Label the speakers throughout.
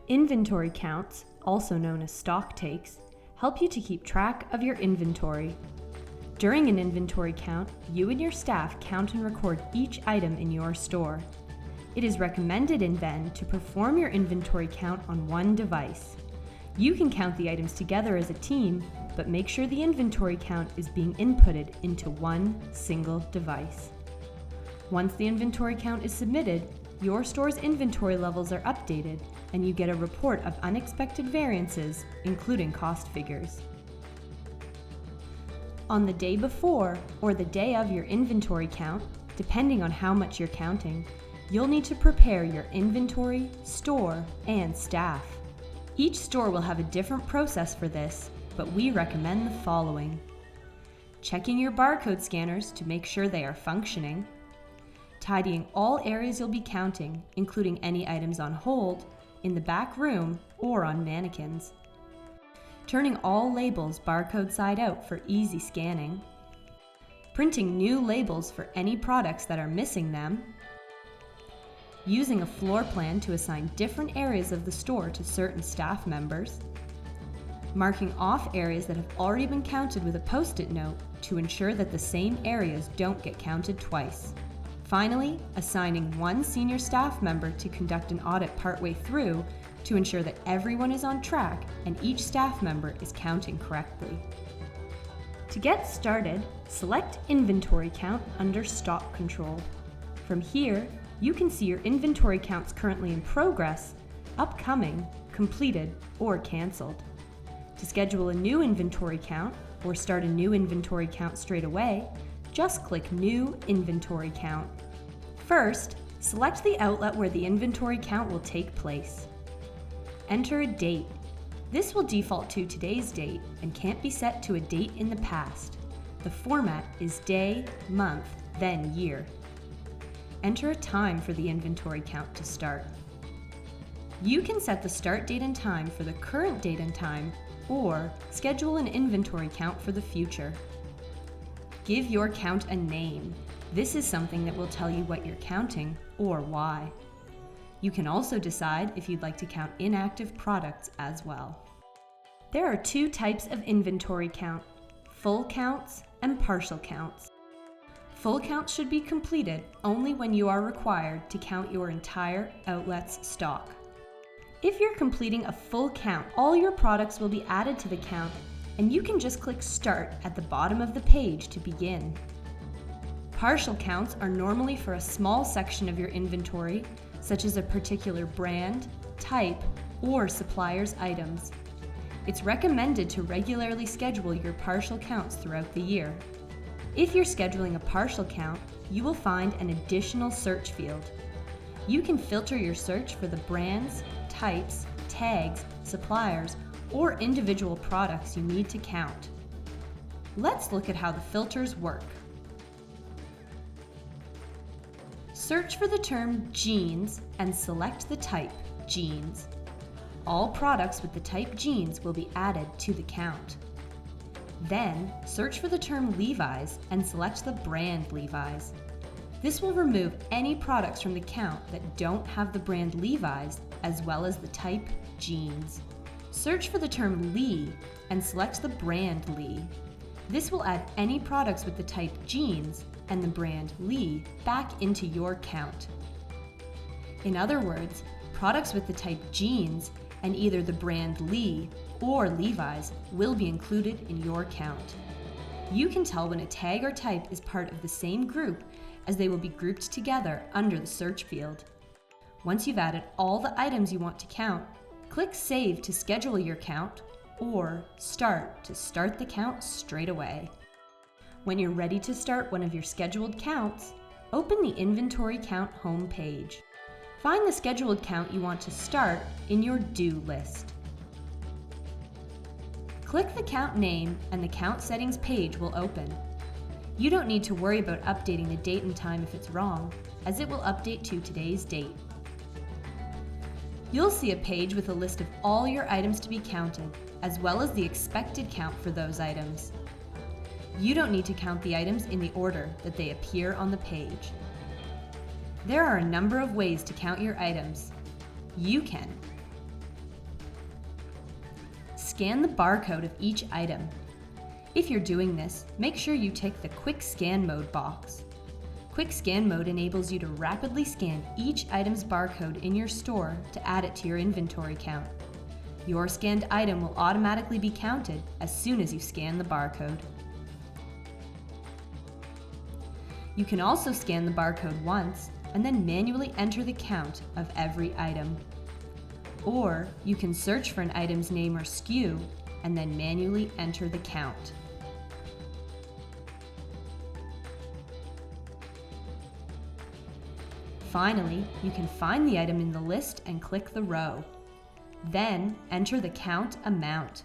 Speaker 1: Inventory counts, also known as stock takes, help you to keep track of your inventory. During an inventory count, you and your staff count and record each item in your store. It is recommended in Vend to perform your inventory count on one device. You can count the items together as a team, but make sure the inventory count is being inputted into one single device. Once the inventory count is submitted, your store's inventory levels are updated, and you get a report of unexpected variances, including cost figures. On the day before or the day of your inventory count, depending on how much you're counting, you'll need to prepare your inventory, store, and staff. Each store will have a different process for this, but we recommend the following: checking your barcode scanners to make sure they are functioning, tidying all areas you'll be counting, including any items on hold, in the back room, or on mannequins, turning all labels barcode side out for easy scanning, printing new labels for any products that are missing them, using a floor plan to assign different areas of the store to certain staff members, marking off areas that have already been counted with a post-it note to ensure that the same areas don't get counted twice. Finally, assigning one senior staff member to conduct an audit partway through to ensure that everyone is on track and each staff member is counting correctly. To get started, select Inventory Count under Stock Control. From here, you can see your inventory counts currently in progress, upcoming, completed, or canceled. To schedule a new inventory count or start a new inventory count straight away, just click New Inventory Count. First, select the outlet where the inventory count will take place. Enter a date. This will default to today's date and can't be set to a date in the past. The format is day, month, then year. Enter a time for the inventory count to start. You can set the start date and time for the current date and time, or schedule an inventory count for the future. Give your count a name. This is something that will tell you what you're counting or why. You can also decide if you'd like to count inactive products as well. There are two types of inventory count: full counts and partial counts. Full counts should be completed only when you are required to count your entire outlet's stock. If you're completing a full count, all your products will be added to the count, and you can just click Start at the bottom of the page to begin. Partial counts are normally for a small section of your inventory, such as a particular brand, type, or supplier's items. It's recommended to regularly schedule your partial counts throughout the year. If you're scheduling a partial count, you will find an additional search field. You can filter your search for the brands, types, tags, suppliers, or individual products you need to count. Let's look at how the filters work. Search for the term jeans and select the type jeans. All products with the type jeans will be added to the count. Then, search for the term Levi's and select the brand Levi's. This will remove any products from the count that don't have the brand Levi's as well as the type jeans. Search for the term Lee and select the brand Lee. This will add any products with the type jeans and the brand Lee back into your count. In other words, products with the type jeans and either the brand Lee or Levi's will be included in your count. You can tell when a tag or type is part of the same group, as they will be grouped together under the search field. Once you've added all the items you want to count, click Save to schedule your count, or Start to start the count straight away. When you're ready to start one of your scheduled counts, open the Inventory Count home page. Find the scheduled count you want to start in your due list. Click the count name and the count settings page will open. You don't need to worry about updating the date and time if it's wrong, as it will update to today's date. You'll see a page with a list of all your items to be counted, as well as the expected count for those items. You don't need to count the items in the order that they appear on the page. There are a number of ways to count your items. You can scan the barcode of each item. If you're doing this, make sure you tick the Quick Scan Mode box. Quick Scan Mode enables you to rapidly scan each item's barcode in your store to add it to your inventory count. Your scanned item will automatically be counted as soon as you scan the barcode. You can also scan the barcode once and then manually enter the count of every item. Or you can search for an item's name or SKU and then manually enter the count. Finally, you can find the item in the list and click the row. Then enter the count amount.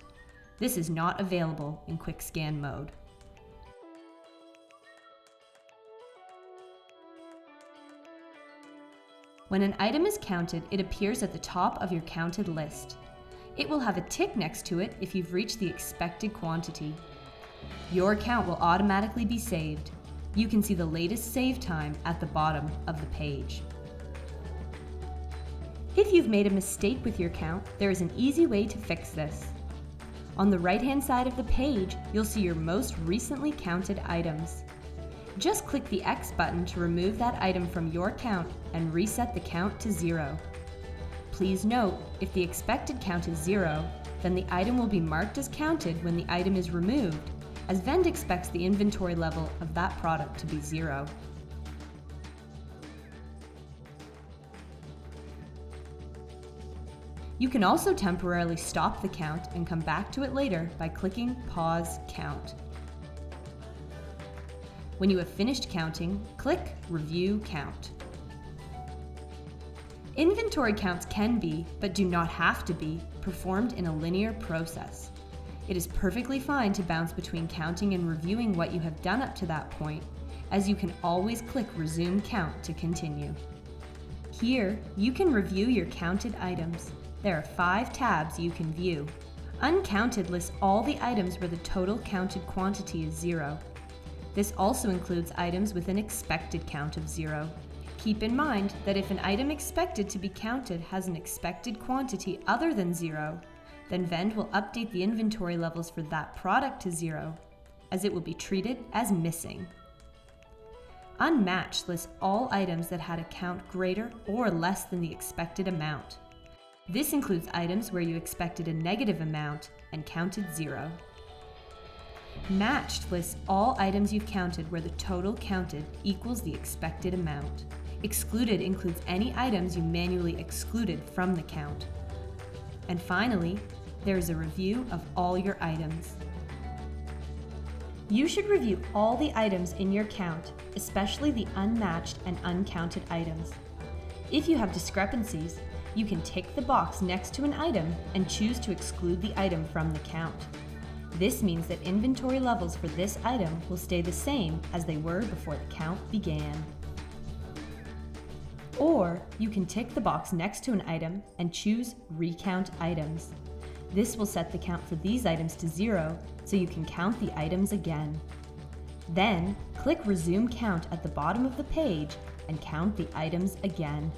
Speaker 1: This is not available in Quick Scan Mode. When an item is counted, it appears at the top of your counted list. It will have a tick next to it if you've reached the expected quantity. Your count will automatically be saved. You can see the latest save time at the bottom of the page. If you've made a mistake with your count, there is an easy way to fix this. On the right-hand side of the page, you'll see your most recently counted items. Just click the X button to remove that item from your count and reset the count to 0. Please note, if the expected count is 0, then the item will be marked as counted when the item is removed, as Vend expects the inventory level of that product to be 0. You can also temporarily stop the count and come back to it later by clicking Pause Count. When you have finished counting, click Review Count. Inventory counts can be, but do not have to be, performed in a linear process. It is perfectly fine to bounce between counting and reviewing what you have done up to that point, as you can always click Resume Count to continue. Here, you can review your counted items. There are 5 tabs you can view. Uncounted lists all the items where the total counted quantity is 0. This also includes items with an expected count of 0. Keep in mind that if an item expected to be counted has an expected quantity other than 0, then Vend will update the inventory levels for that product to 0, as it will be treated as missing. Unmatched lists all items that had a count greater or less than the expected amount. This includes items where you expected a negative amount and counted 0. Matched lists all items you've counted where the total counted equals the expected amount. Excluded includes any items you manually excluded from the count. And finally, there is a review of all your items. You should review all the items in your count, especially the unmatched and uncounted items. If you have discrepancies, you can tick the box next to an item and choose to exclude the item from the count. This means that inventory levels for this item will stay the same as they were before the count began. Or you can tick the box next to an item and choose Recount Items. This will set the count for these items to 0 so you can count the items again. Then click Resume Count at the bottom of the page and count the items again.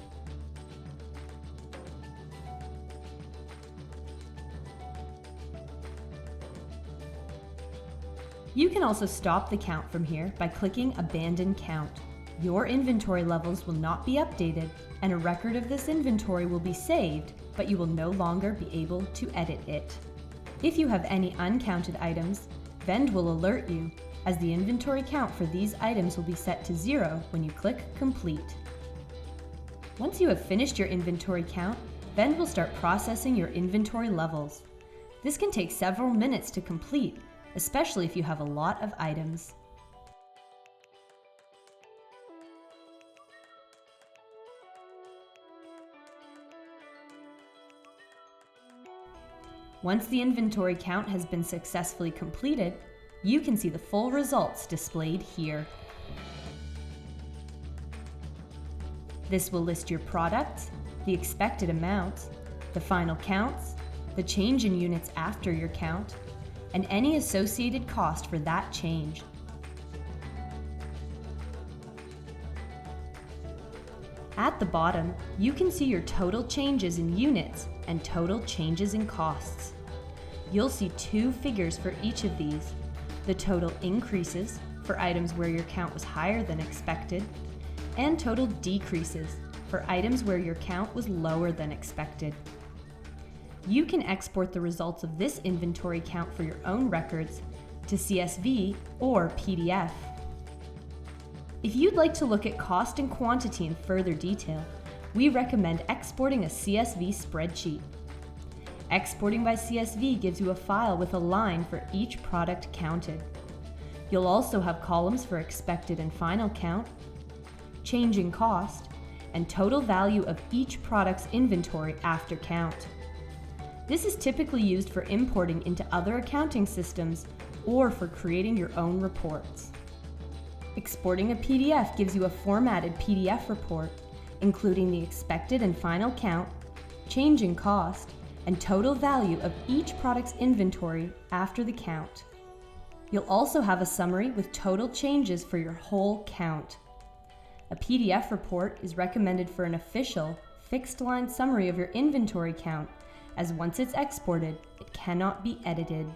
Speaker 1: You can also stop the count from here by clicking Abandon Count. Your inventory levels will not be updated, and a record of this inventory will be saved, but you will no longer be able to edit it. If you have any uncounted items, Vend will alert you, as the inventory count for these items will be set to 0 when you click Complete. Once you have finished your inventory count, Vend will start processing your inventory levels. This can take several minutes to complete, especially if you have a lot of items. Once the inventory count has been successfully completed, you can see the full results displayed here. This will list your products, the expected amounts, the final counts, the change in units after your count, and any associated cost for that change. At the bottom, you can see your total changes in units and total changes in costs. You'll see two figures for each of these: the total increases for items where your count was higher than expected, and total decreases for items where your count was lower than expected. You can export the results of this inventory count for your own records to CSV or PDF. If you'd like to look at cost and quantity in further detail, we recommend exporting a CSV spreadsheet. Exporting by CSV gives you a file with a line for each product counted. You'll also have columns for expected and final count, change in cost, and total value of each product's inventory after count. This is typically used for importing into other accounting systems or for creating your own reports. Exporting a PDF gives you a formatted PDF report, including the expected and final count, change in cost, and total value of each product's inventory after the count. You'll also have a summary with total changes for your whole count. A PDF report is recommended for an official, fixed-line summary of your inventory count, as once it's exported, it cannot be edited.